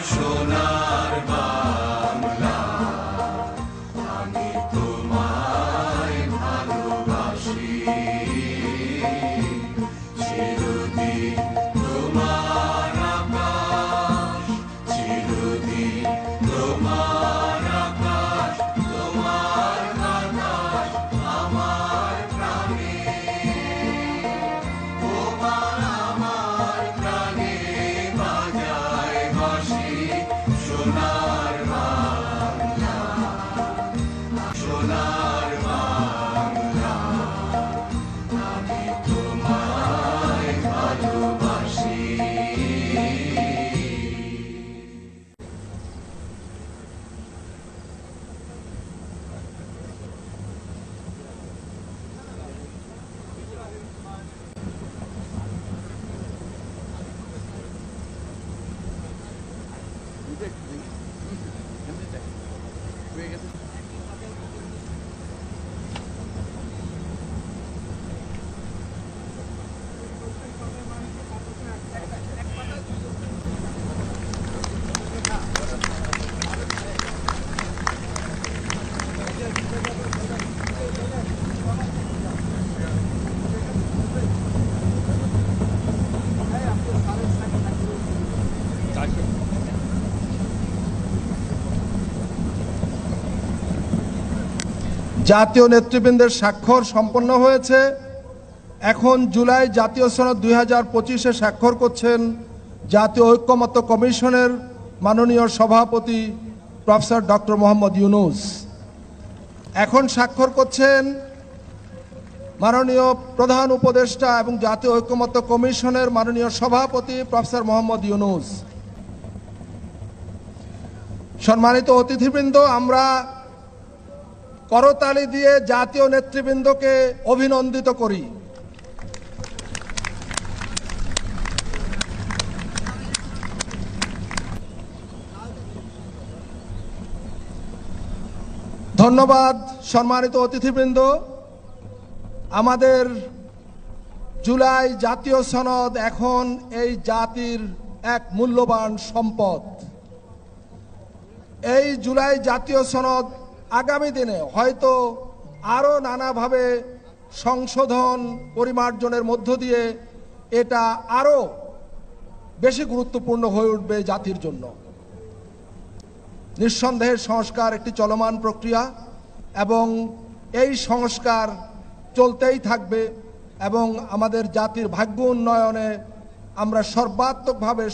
সোনার বাংলা, আমি তোমায় ভালোবাসি। চিরদিন তোমার আকাশ, চিরদিন তোমার আকাশ, তোমার বাতাস আমার প্রাণে, তোমার আমার প্রাণে বাজায় বাঁশি। সোনার বাংলা, সোনার বাংলা, আমি তোমায় ভালোবাসি। জাতীয় নেতৃবৃন্দের স্বাক্ষর সম্পন্ন হয়েছে। এখন জুলাই জাতীয় সনদ 2025-এ স্বাক্ষর করছেন জাতীয় ঐক্যমত্য কমিশনের মাননীয় সভাপতি প্রফেসর ডক্টর মোহাম্মদ ইউনূস। এখন স্বাক্ষর করছেন মাননীয় প্রধান উপদেষ্টা এবং জাতীয় ঐক্যমত্য কমিশনের মাননীয় সভাপতি প্রফেসর মোহাম্মদ ইউনূস। সম্মানিত অতিথিবৃন্দ, আমরা করতালি দিয়ে জাতীয় নেতৃবৃন্দকে অভিনন্দিত করি। ধন্যবাদ সম্মানিত অতিথিবৃন্দ। আমাদের জুলাই জাতীয় সনদ এখন এই জাতির এক মূল্যবান সম্পদ। এই জুলাই জাতীয় সনদ আগামী দিনে হয়তো আরও নানাভাবে সংশোধন পরিমার্জনের মধ্য দিয়ে এটা আরও বেশি গুরুত্বপূর্ণ হয়ে উঠবে জাতির জন্য। নিঃসন্দেহে সংস্কার একটি চলমান প্রক্রিয়া এবং এই সংস্কার চলতেই থাকবে এবং আমাদের জাতির ভাগ্য উন্নয়নে আমরা সর্বাত্মকভাবে